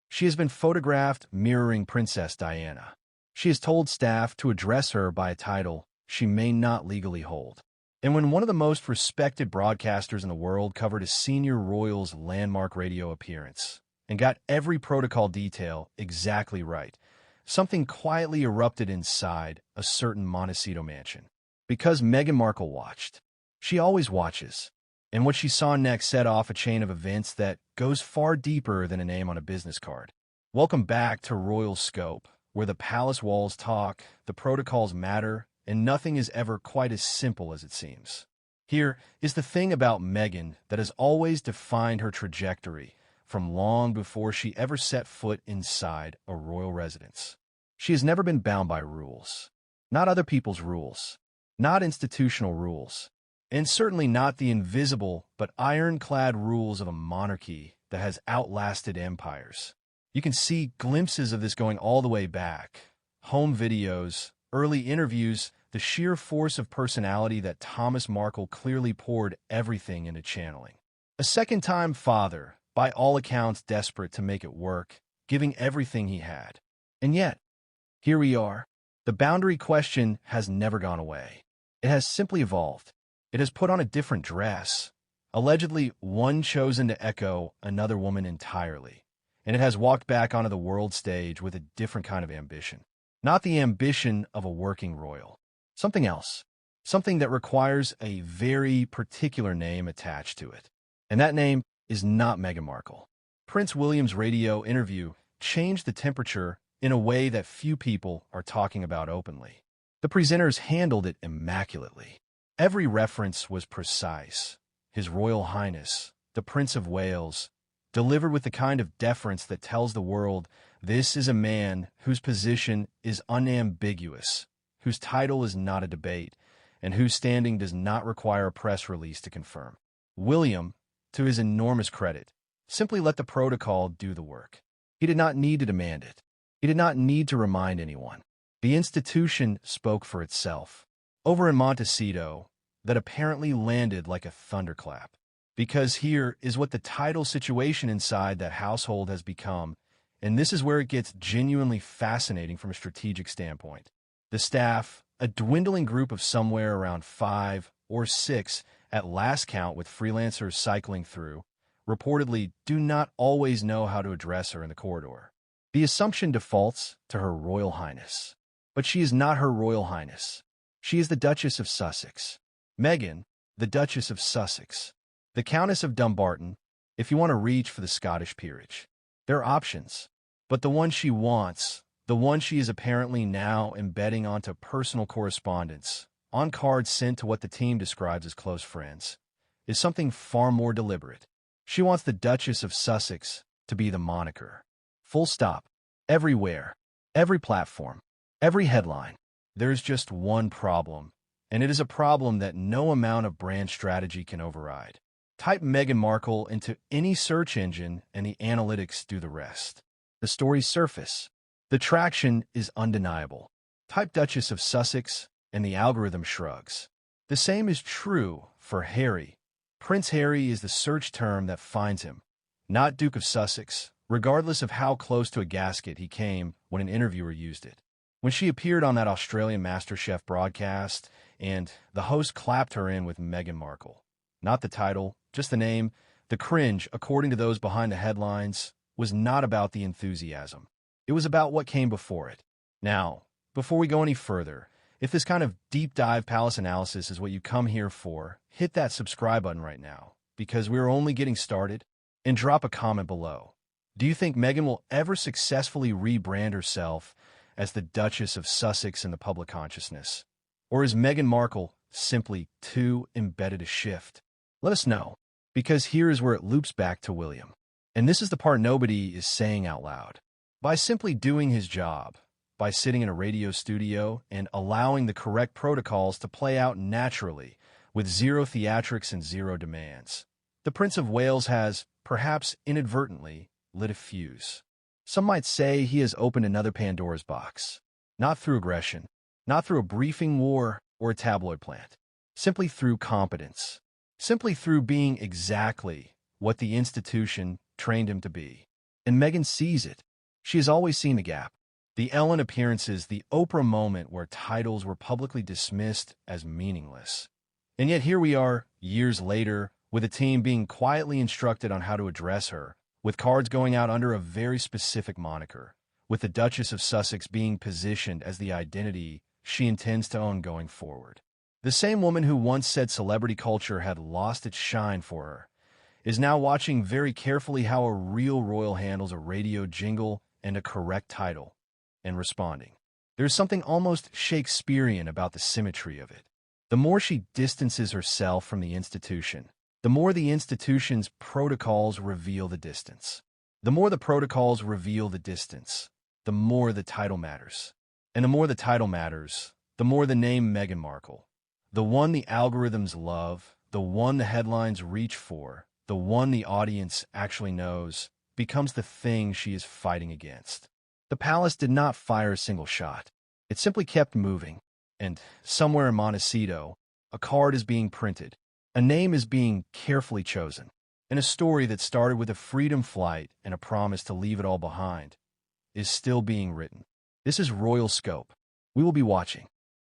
She has been photographed mirroring Princess Diana. She has told staff to address her by a title she may not legally hold. And when one of the most respected broadcasters in the world covered a senior royal's landmark radio appearance and got every protocol detail exactly right, something quietly erupted inside a certain Montecito mansion. Because Meghan Markle watched. She always watches. And what she saw next set off a chain of events that goes far deeper than a name on a business card. Welcome back to Royal Scope, where the palace walls talk, the protocols matter, and nothing is ever quite as simple as it seems. Here is the thing about Meghan that has always defined her trajectory from long before she ever set foot inside a royal residence. She has never been bound by rules. Not other people's rules. Not institutional rules. And certainly not the invisible but ironclad rules of a monarchy that has outlasted empires. You can see glimpses of this going all the way back. Home videos, early interviews, the sheer force of personality that Thomas Markle clearly poured everything into channeling. A second-time father, by all accounts desperate to make it work, giving everything he had. And yet, here we are. The boundary question has never gone away. It has simply evolved. It has put on a different dress, allegedly one chosen to echo another woman entirely, and it has walked back onto the world stage with a different kind of ambition. Not the ambition of a working royal. Something else. Something that requires a very particular name attached to it. And that name is not Meghan Markle. Prince William's radio interview changed the temperature in a way that few people are talking about openly. The presenters handled it immaculately. Every reference was precise. His Royal Highness, the Prince of Wales, delivered with the kind of deference that tells the world this is a man whose position is unambiguous, whose title is not a debate, and whose standing does not require a press release to confirm. William, to his enormous credit, simply let the protocol do the work. He did not need to demand it. He did not need to remind anyone. The institution spoke for itself. Over in Montecito, that apparently landed like a thunderclap. Because here is what the title situation inside that household has become, and this is where it gets genuinely fascinating from a strategic standpoint. The staff, a dwindling group of somewhere around 5 or 6 at last count with freelancers cycling through, reportedly do not always know how to address her in the corridor. The assumption defaults to Her Royal Highness. But she is not Her Royal Highness. She is the Duchess of Sussex. Meghan, the Duchess of Sussex. The Countess of Dumbarton, if you want to reach for the Scottish peerage. There are options, but the one she wants, the one she is apparently now embedding onto personal correspondence, on cards sent to what the team describes as close friends, is something far more deliberate. She wants the Duchess of Sussex to be the moniker. Full stop. Everywhere. Every platform. Every headline. There's just one problem, and it is a problem that no amount of brand strategy can override. Type Meghan Markle into any search engine and the analytics do the rest. The stories surface. The traction is undeniable. Type Duchess of Sussex and the algorithm shrugs. The same is true for Harry. Prince Harry is the search term that finds him, not Duke of Sussex, regardless of how close to a gasket he came when an interviewer used it. When she appeared on that Australian MasterChef broadcast and the host clapped her in with Meghan Markle. Not the title, just the name. The cringe, according to those behind the headlines, was not about the enthusiasm. It was about what came before it. Now, before we go any further, if this kind of deep dive palace analysis is what you come here for, hit that subscribe button right now, because we're only getting started, and drop a comment below. Do you think Meghan will ever successfully rebrand herself as the Duchess of Sussex in the public consciousness? Or is Meghan Markle simply too embedded a shift? Let us know, because here is where it loops back to William. And this is the part nobody is saying out loud. By simply doing his job, by sitting in a radio studio and allowing the correct protocols to play out naturally with zero theatrics and zero demands, the Prince of Wales has, perhaps inadvertently, lit a fuse. Some might say he has opened another Pandora's box, not through aggression, not through a briefing war or a tabloid plant, simply through competence, simply through being exactly what the institution trained him to be. And Meghan sees it. She has always seen the gap. The Ellen appearances, the Oprah moment where titles were publicly dismissed as meaningless. And yet here we are, years later, with a team being quietly instructed on how to address her, with cards going out under a very specific moniker, with the Duchess of Sussex being positioned as the identity she intends to own going forward. The same woman who once said celebrity culture had lost its shine for her is now watching very carefully how a real royal handles a radio jingle and a correct title, and responding. There's something almost Shakespearean about the symmetry of it. The more she distances herself from the institution, the more the institution's protocols reveal the distance. The more the protocols reveal the distance, the more the title matters. And the more the title matters, the more the name Meghan Markle, the one the algorithms love, the one the headlines reach for, the one the audience actually knows, becomes the thing she is fighting against. The palace did not fire a single shot. It simply kept moving. And somewhere in Montecito, a card is being printed. A name is being carefully chosen. And a story that started with a freedom flight and a promise to leave it all behind is still being written. This is Royal Scope. We will be watching.